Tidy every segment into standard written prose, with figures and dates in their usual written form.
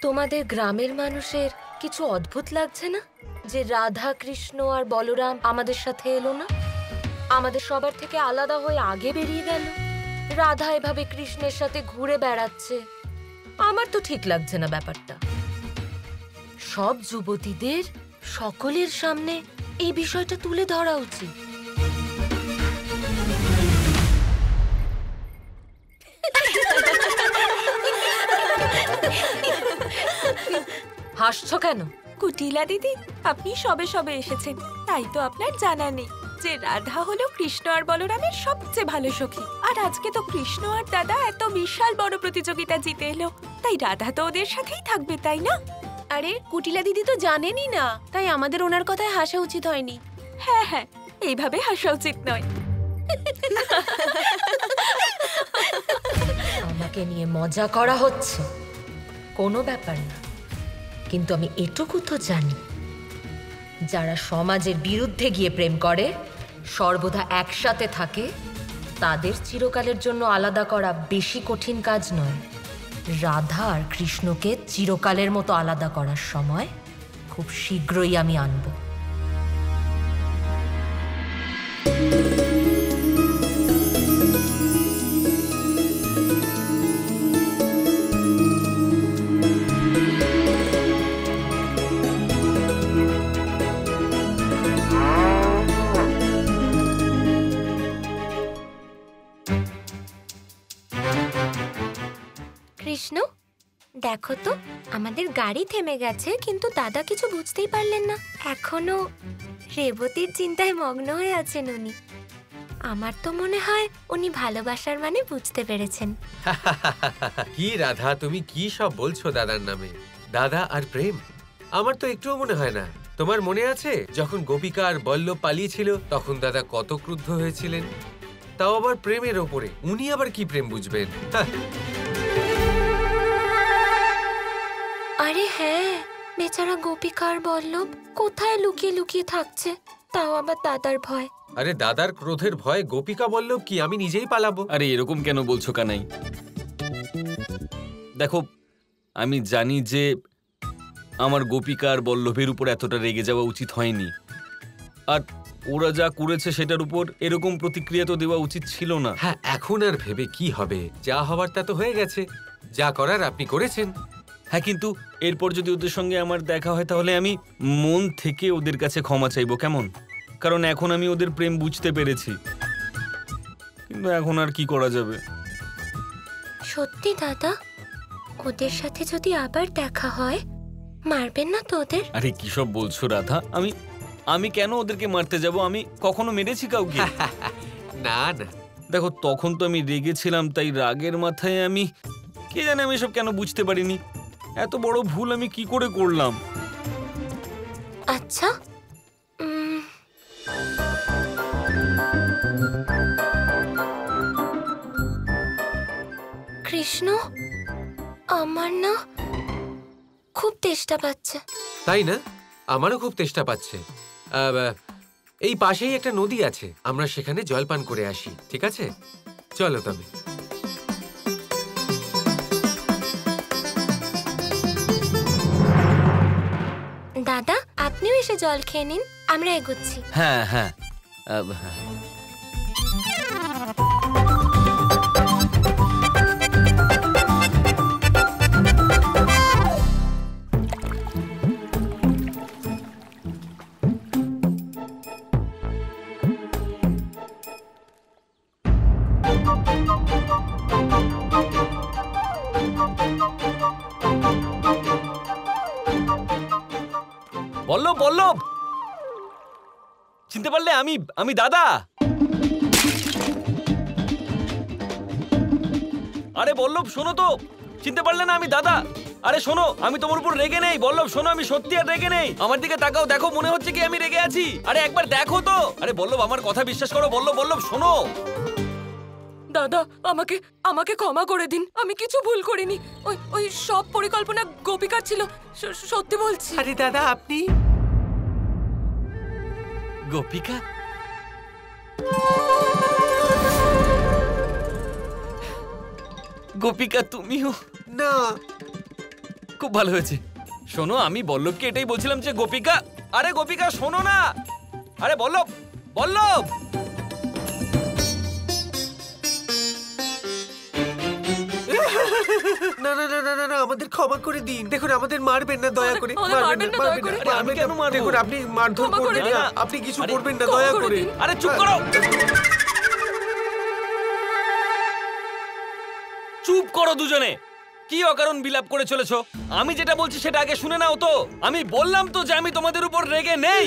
তোমাদের গ্রামের মানুষের কিছু অদ্ভুত লাগছে না যে রাধা কৃষ্ণ আর বলরাম আমাদের সাথে এলো না? আমাদের সবার থেকে আলাদা হয়ে আগে বেরিয়ে গেল। রাধা এভাবে কৃষ্ণের সাথে ঘুরে বেড়াচ্ছে। আমার তো ঠিক লাগছে না ব্যাপারটা। সব যুবতীদের সকলের সামনে এই বিষয়টা তুলে ধরা উচিত। হাসছো কেন? কুটিলা দিদি, আপনি সবে সবে এসেছেন, তাই তো আপনার জানা নেই যে রাধা হলো কৃষ্ণ আর বলরামের সবচেয়ে ভালো সখী। আর আজকে তো কৃষ্ণ আর দাদা এত বিশাল বড় প্রতিযোগিতা জিতে এলো, তাই রাধা তো ওদের সাথেই থাকবে, তাই না? আরে কুটিলা দিদি তো জানেনই না, তাই আমাদের ওনার কথায় হাসা উচিত হয়নি। হ্যাঁ হ্যাঁ, এইভাবে হাসা উচিত নয়। আমাকে নিয়ে মজা করা হচ্ছে, কোনো ব্যাপার না। কিন্তু আমি এটুকু তো জানি, যারা সমাজের বিরুদ্ধে গিয়ে প্রেম করে, সর্বদা একসাথে থাকে, তাদের চিরকালের জন্য আলাদা করা বেশি কঠিন কাজ নয়। রাধা আর কৃষ্ণকে চিরকালের মতো আলাদা করার সময় খুব শীঘ্রই আমি আনব। কৃষ্ণ, দেখো তো আমাদের গাড়ি থেমে গেছে, কিন্তু দাদা কিছু বুঝতেই পারলেন না। এখনো রেবতীর চিন্তায় মগ্ন হয়ে আছেন উনি। আমার তো মনে হয় উনি ভালোবাসার মানে বুঝতে পেরেছেন। কি রাধা, তুমি কি সব বলছো দাদার নামে? দাদা আর প্রেম? আমার তো একটুও মনে হয় না। তোমার মনে আছে যখন গোপিকা আর বল্লভ পালিয়েছিল, তখন দাদা কত ক্রুদ্ধ হয়েছিলেন? তাও আবার প্রেমের ওপরে। উনি আবার কি প্রেম বুঝবেন? আরে হ্যাঁ, বেচারা গোপিকা আর বল্লভ কোথায় লুকিয়ে লুকিয়ে থাকছে, তাও আবার দাদার ভয়। আরে দাদার ক্রোধের ভয় গোপিকা বল্লভ কি আমি নিজেই পালাবো? আরে এরকম কেন বলছো কানাই? দেখো, আমি জানি যে আমার গোপিকা আর বল্লভের উপর এতটা রেগে যাওয়া উচিত হয়নি, আর ওরা যা করেছে সেটার উপর এরকম প্রতিক্রিয়া তো দেওয়া উচিত ছিল না। হ্যাঁ, এখন আর ভেবে কি হবে? যা হবার তা তো হয়ে গেছে, যা করার আপনি করেছেন। হ্যাঁ, কিন্তু এরপর যদি ওদের সঙ্গে আমার দেখা হয় তাহলে আমি মন থেকে ওদের কাছে ক্ষমা চাইবো, কেমন? কারণ এখন আমি ওদের প্রেম বুঝতে পেরেছি, কিন্তু এখন আর কি করা যাবে? সত্যি দাদা, ওদের সাথে যদি আবার দেখা হয়, মারবেন না তো ওদের? আরে কি সব বলছো রাধা? আমি কেন ওদেরকে মারতে যাব? আমি কখনো মেরেছি কাউকে? না না, দেখো, তখন তো আমি রেগেছিলাম, তাই রাগের মাথায় আমি কে জানে আমি সব কেন বুঝতে পারিনি। এত বড় ভুল আমি কি করে করলাম? আচ্ছা, কৃষ্ণ, আমার না খুব তেষ্টা পাচ্ছে। তাই না? আমারও খুব তেষ্টা পাচ্ছে। এই পাশেই একটা নদী আছে, আমরা সেখানে জলপান করে আসি, ঠিক আছে? চলো তবে। দাদা, আপনিও এসে জল খেয়ে নিন, আমরা এগোচ্ছি। হ্যাঁ হ্যাঁ, বল্লভ বল্লভ, চিনতে পারলে? আমি দাদা। আরে বল্লভ, শোনো তো, চিনতে পারলে না? আমি দাদা। আরে শোনো, আমি তোমার উপর রেগে নেই বল্লভ, শোনো, আমি সত্যি আর রেগে নেই। আমার দিকে তাকাও, দেখো, মনে হচ্ছে কি আমি রেগে আছি? আরে একবার দেখো তো। আরে বল্লভ, আমার কথা বিশ্বাস করো বল্লভ। বল্লভ শোনো। দাদা, আমাকে ক্ষমা করে দিন, আমি কিছু ভুল করিনি। ওই সব পরিকল্পনা গোপিকার ছিল, সত্যি বলছি। আরে দাদা, আপনি? গোপিকা? গোপিকা তুমিও? না, খুব ভালো হয়েছে। শোনো, আমি বল্লভকে এটাই বলছিলাম যে গোপিকা, আরে গোপিকা শোনো না, আরে বল্লভ, বল্লভ। না না না না না না, আমাদের ক্ষমা করে দিন। দেখুন, আমাদের মারবেন না, দয়া করে। আমাদের মারবেন না, দয়া করে। আরে আমি কেন মারবো? দেখুন, আপনি মারধর ক্ষমা করে করবেন দিন। না, আপনি কিছু আরে, করবেন না, ক্ষমা দয়া করে করে। দিন। আরে চুপ করো, চুপ করো দুজনে। কি অকারণ বিলাপ করে চলেছো? আমি যেটা বলছি সেটা আগে শুনে নাও তো। আমি বললাম তো যে আমি তোমাদের উপর রেগে নেই।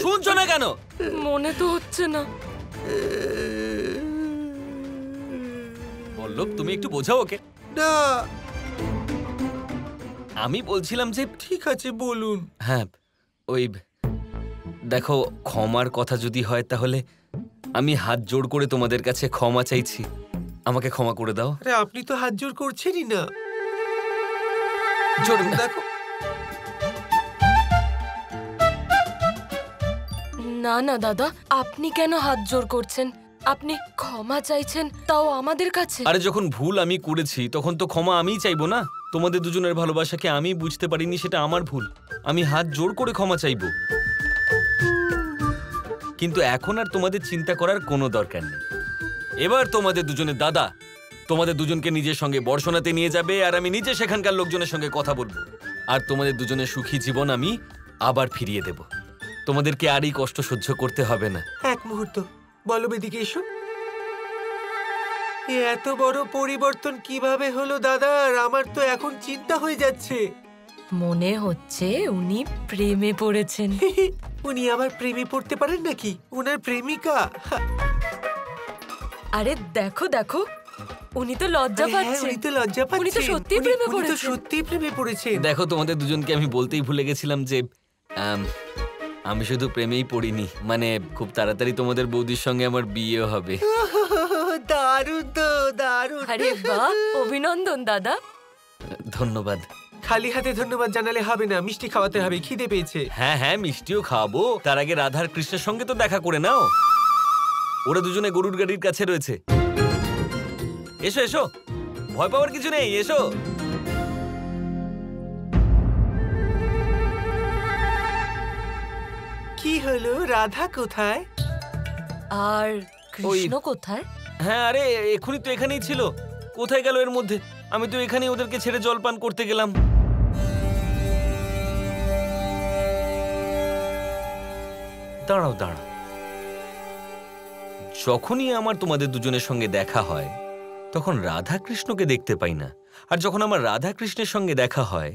শুনছো না কেন? মনে তো হচ্ছে না। বল্লভ, তুমি একটু বোঝাও ওকে। না, আমি বলছিলাম যে ঠিক আছে, বলুন। হ্যাঁ, ওই দেখো, ক্ষমার কথা যদি হয় তাহলে আমি হাত জোড় করে তোমাদের কাছে ক্ষমা চাইছি। আমাকে ক্ষমা করে দাও। আরে আপনি তো হাত জোর করছেনই না। জোর দেখো, না না দাদা, আপনি কেন হাত জোর করছেন? আপনি ক্ষমা চাইছেন, তাও আমাদের কাছে। আরে যখন ভুল আমি করেছি তখন তো ক্ষমা আমিই চাইবো না? তোমাদের দুজনের ভালোবাসাকে আমি বুঝতে পারিনি, সেটা আমার ভুল। আমি হাত জোড় করে ক্ষমা চাইবো। কিন্তু এখন আর তোমাদের চিন্তা করার কোনো দরকার নেই। এবার তোমাদের দুজনের দাদা তোমাদের দুজনকে নিজের সঙ্গে বর্ষণাতে নিয়ে যাবে, আর আমি নিজে সেখানকার লোকজনের সঙ্গে কথা বলবো। আর তোমাদের দুজনের সুখী জীবন আমি আবার ফিরিয়ে দেব। তোমাদেরকে আর এই কষ্ট সহ্য করতে হবে না। এক মুহূর্ত, বল্লভ এদিকে এসো। এত বড় পরিবর্তন কিভাবে হলো দাদা? আর আমার তো এখন চিন্তা হয়ে যাচ্ছে। মনে হচ্ছে উনি প্রেমে পড়েছেন। উনি আবার প্রেমে পড়তে পারেন নাকি? ওনার প্রেমিকা। আরে দেখো দেখো, উনি তো লজ্জা আরে হ্যাঁ, পাচ্ছেন। উনি তো লজ্জা পাচ্ছেন। উনি তো সত্যিই প্রেমে উনি তো পড়েছেন। সত্যিই প্রেমে পড়েছেন। দেখো, তোমাদের দুজনকে আমি বলতেই ভুলে গেছিলাম যে আমি শুধু প্রেমেই পড়িনি, মানে খুব তাড়াতাড়ি তোমাদের বৌদির সঙ্গে আমার বিয়ে হবে। দারুণ তো, দারুণ। আরে বাহ, অভিনন্দন দাদা। ধন্যবাদ। খালি হাতে ধন্যবাদ জানালে হবে না, মিষ্টি খাওয়াতে হবে, খিদে পেয়েছে। হ্যাঁ হ্যাঁ, মিষ্টিও খাওয়াবো। তার আগে রাধার কৃষ্ণের সঙ্গে তো দেখা করে নাও। ওরা দুজনে গরুর গাড়ির কাছে রয়েছে। এসো এসো, ভয় পাওয়ার কিছু নেই, এসো। কি হলো, রাধা কোথায়? আর কৃষ্ণ কোথায়? হ্যাঁ, আরে এখনই তো এখানেই ছিল। কোথায় গেল এর মধ্যে? আমি তো এখানেই ওদেরকে ছেড়ে জলপান করতে গেলাম। দাঁড়াও দাঁড়াও, যখনই আমার তোমাদের দুজনের সঙ্গে দেখা হয় তখন রাধা কৃষ্ণকে দেখতে পাই না, আর যখন আমার রাধা কৃষ্ণের সঙ্গে দেখা হয়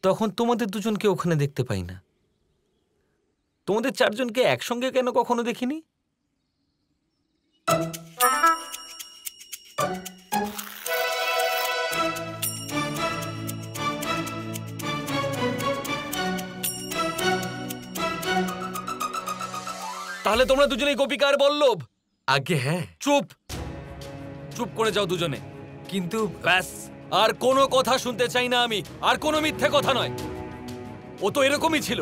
তখন তোমাদের দুজনকে ওখানে দেখতে পাই না। তোমাদের চারজনকে একসঙ্গে কেন কখনো দেখিনি? তাহলে তোমরা দুজনেই গোপিকা আর বল্লভ? আগে হ্যাঁ, চুপ, চুপ করে যাও দুজনে। কিন্তু ব্যাস, আর কোনো কথা শুনতে চাই না আমি, আর কোনো মিথ্যে কথা নয়। ও তো এরকমই ছিল,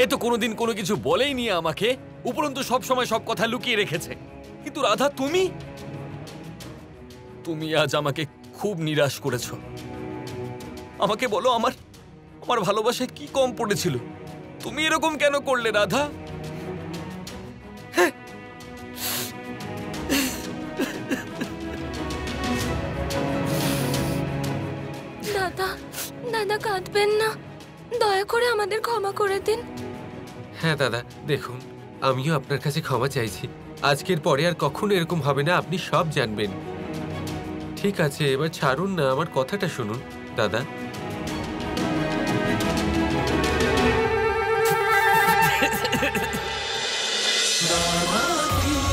এ তো কোনোদিন কোনো কিছু বলেই নি আমাকে, উপরন্তু সব সময় সব কথা লুকিয়ে রেখেছে। কিন্তু রাধা, তুমি আজ আমাকে খুব নিরাশ করেছো। আমাকে বলো, আমার ভালোবাসায় কি কম পড়েছিল? তুমি এরকম কেন করলে রাধা? দাদা, দাদা কাঁদবেন না, দয়া করে আমাদের ক্ষমা করে দিন। হ্যাঁ দাদা, দেখুন, আমিও আপনার কাছে ক্ষমা চাইছি। আজকের পরে আর কখনো এরকম হবে না, আপনি সব জানবেন। ঠিক আছে, এবার ছাড়ুন না, আমার কথাটা শুনুন দাদা।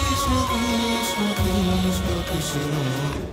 Krishna Krishna Krishna Krishna